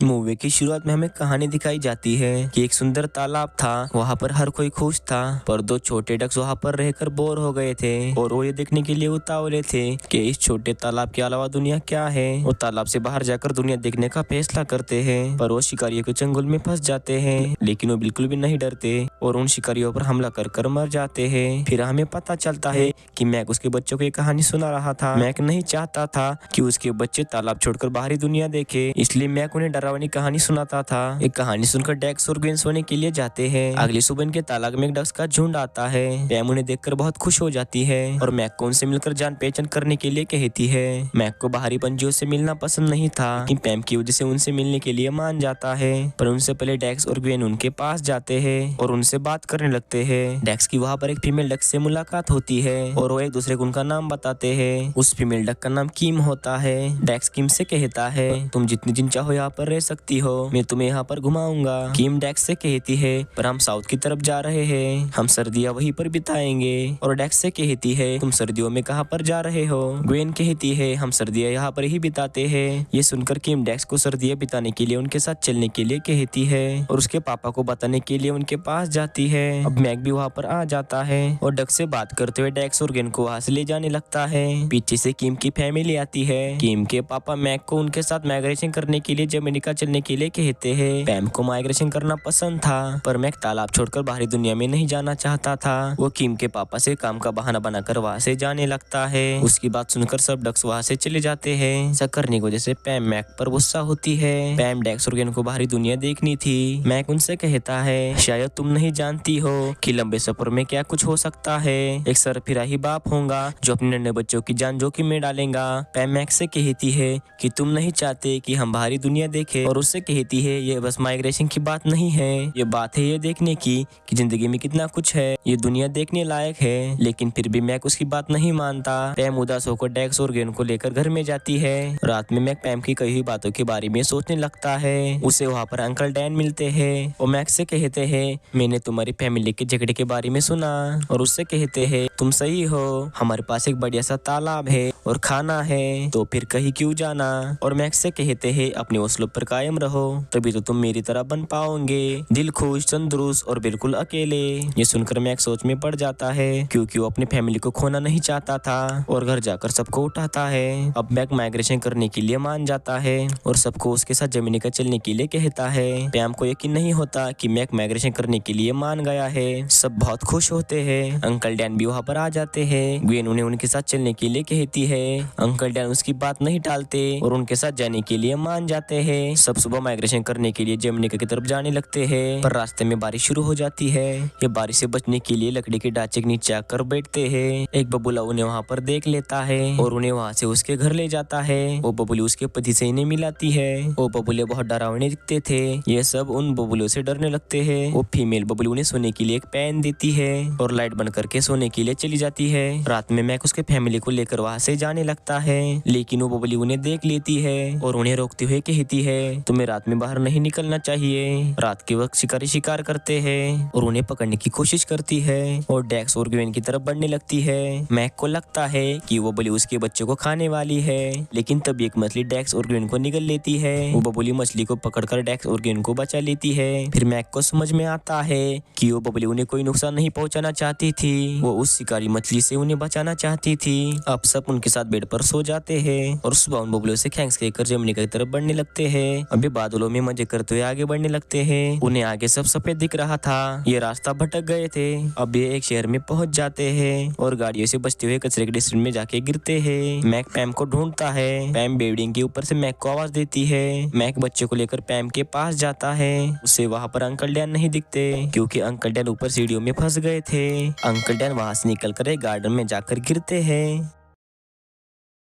Movie की शुरुआत में हमें कहानी दिखाई जाती है कि एक सुंदर तालाब था। वहाँ पर हर कोई खुश था, पर दो छोटे डक्स वहाँ पर रहकर बोर हो गए थे और वो ये देखने के लिए उतावले थे कि इस छोटे तालाब के अलावा दुनिया क्या है। वो तालाब से बाहर जाकर दुनिया देखने का फैसला करते हैं, पर वो शिकारियों के चंगुल में फंस जाते हैं। लेकिन वो बिल्कुल भी नहीं डरते और उन शिकारियों पर हमला कर मर जाते हैं। फिर हमें पता चलता है कि मैक उसके बच्चों को एक कहानी सुना रहा था। मैक नहीं चाहता था कि उसके बच्चे तालाब छोड़कर बाहरी दुनिया देखे, इसलिए मैक उन्हें डरावनी कहानी सुनाता था। एक कहानी सुनकर डेक्स और ग्वेन सोने के लिए जाते हैं। अगली सुबह इनके तालाब में एक डक्स का झुंड आता है। पैम उन्हें देखकर बहुत खुश हो जाती है और मैक को उनसे मिलकर जान पहचान करने के लिए कहती है। मैक को बाहरी पंछियों से मिलना पसंद नहीं था, लेकिन पैम की वजह से उनसे मिलने के लिए मान जाता है। पर उनसे पहले डेक्स और ग्वेन उनके पास जाते हैं और उनसे बात करने लगते हैं। डेक्स की वहाँ पर एक फीमेल डक से मुलाकात होती है और वो एक दूसरे को उनका नाम बताते हैं। उस फीमेल डक का नाम किम होता है। डेक्स किम से कहता है, तुम जितने दिन चाहो यहाँ पर रह सकती हो, मैं तुम्हें यहाँ पर घुमाऊंगा। किम डेक्स से कहती है, पर हम साउथ की तरफ जा रहे हैं, हम सर्दियाँ वहीं पर बिताएंगे। और डेक्स से कहती है, तुम सर्दियों में कहाँ पर जा रहे हो। ग्वेन कहती है, हम सर्दियाँ यहाँ पर ही बिताते हैं। ये सुनकर किम डेक्स को सर्दियाँ बिताने के लिए उनके साथ चलने के लिए कहती है और उसके पापा को बताने के लिए उनके पास जाती है। अब मैक भी वहाँ पर आ जाता है और डक से बात करते हुए डेक्स और ग्वेन को वहाँ से ले जाने लगता है। पीछे से किम की फैमिली आती है। किम के पापा मैक को उनके साथ माइग्रेशन करने के लिए जमैका चलने के लिए कहते हैं। पैम को माइग्रेशन करना पसंद था, पर मैक तालाब छोड़कर बाहरी दुनिया में नहीं जाना चाहता था। वो किम के पापा से काम का बहाना बनाकर वहाँ से जाने लगता है। उसकी बात सुनकर सब डक्स वहाँ से चले जाते हैं। ऐसा करने की वजह से पैम मैक पर गुस्सा होती है। पैम डेक्स और ग्वेन को बाहरी दुनिया देखनी थी। मैक उनसे कहता है, शायद तुम नहीं जानती हो कि लंबे सफर में क्या कुछ हो सकता है। एक सरफिरा ही बाप होगा जो अपने नन्हे बच्चों की जान जोखिम में डालेगा। पैम मैक से कहती है कि तुम नहीं चाहते कि हम बाहरी दुनिया देखें, और उससे कहती है, ये बस माइग्रेशन की बात नहीं है, ये बात है ये देखने की कि जिंदगी में कितना कुछ है, ये दुनिया देखने लायक है। लेकिन फिर भी मैक उसकी बात नहीं मानता। पैम उदास होकर डेक्स और ग्वेन को लेकर घर में जाती है। रात में मैक पैम की कही हुई बातों के बारे में सोचने लगता है। उसे वहाँ पर अंकल डैन मिलते हैं और मैक से कहते हैं, मैंने तुम्हारी फैमिली के झगड़े के बारे में सुना। और उससे कहते हैं, तुम सही हो, हमारे पास एक बढ़िया सा तालाब है और खाना है, तो फिर कहीं क्यों जाना। और मैक से कहते हैं, अपने हौसलों पर कायम रहो, तभी तो तुम मेरी तरह बन पाओगे, दिल खुश, तंदुरुस्त और बिल्कुल अकेले। ये सुनकर मैक सोच में पड़ जाता है, क्योंकि वो अपनी फैमिली को खोना नहीं चाहता था और घर जाकर सबको उठाता है। अब मैक माइग्रेशन करने के लिए मान जाता है और सबको उसके साथ जमैका चलने के लिए कहता है। पैम को यकीन नहीं होता कि मैक माइग्रेशन करने के लिए मान गया है। सब बहुत खुश होते हैं। अंकल डैन भी वहाँ पर आ जाते हैं। ग्वेन उन्हें उनके साथ चलने के लिए कहती है। अंकल डैन उसकी बात नहीं टालते और उनके साथ जाने के लिए मान जाते हैं। सब सुबह माइग्रेशन करने के लिए जमैका की तरफ जाने लगते हैं, पर रास्ते में बारिश शुरू हो जाती है। ये बारिश से बचने के लिए लकड़ी के ढांचे के नीचे आकर बैठते हैं। एक बबूला उन्हें वहाँ पर देख लेता है और उन्हें वहाँ से उसके घर ले जाता है। वो बबूली उसके पति से इन्हें मिलाती है। वो बबूले बहुत डरावने दिखते थे। ये सब उन बबूलों से डरने लगते हैं। वो फीमेल बबूली उन्हें सोने के लिए एक पैन देती है और लाइट बंद करके सोने के लिए चली जाती है। रात में मैक उसके फैमिली को लेकर वहाँ से जाने लगता है, लेकिन वो बबूली उन्हें देख लेती है और उन्हें रोकते हुए कहती है, तुम्हें रात में बाहर नहीं निकलना चाहिए। रात के वक्त शिकारी शिकार करते हैं और उन्हें पकड़ने की कोशिश करती है और डेक्स और ग्वेन की तरफ बढ़ने लगती है। मैक को लगता है कि वो बबूली उसके बच्चे को खाने वाली है, लेकिन तभी एक मछली डेक्स और ग्वेन को निगल लेती है। वो बबूली मछली को पकड़कर डेक्स और ग्वेन को बचा लेती है। फिर मैक को समझ में आता है कि वो बबूली उन्हें कोई नुकसान नहीं पहुंचाना चाहती थी, वो उस शिकारी मछली से उन्हें बचाना चाहती थी। अब सब उनके साथ बेड पर सो जाते हैं और सुबह उन बबूलों से थैंक्स कहकर जमैका की तरफ बढ़ने लगते हैं। अभी बादलों में मजे करते हुए आगे बढ़ने लगते हैं। उन्हें आगे सब सफेद दिख रहा था। ये रास्ता भटक गए थे। अब ये एक शहर में पहुंच जाते हैं और गाड़ियों से बचते हुए कचरे के डस्टबिन में जाके गिरते हैं। मैक पैम को ढूंढता है। पैम बिल्डिंग के ऊपर से मैक को आवाज देती है। मैक बच्चे को लेकर पैम के पास जाता है। उसे वहाँ पर अंकल डैन नहीं दिखते, क्योंकि अंकल डैन ऊपर सीढ़ियों में फंस गए थे। अंकल डैन वहाँ से निकलकर एक गार्डन में जाकर गिरते हैं।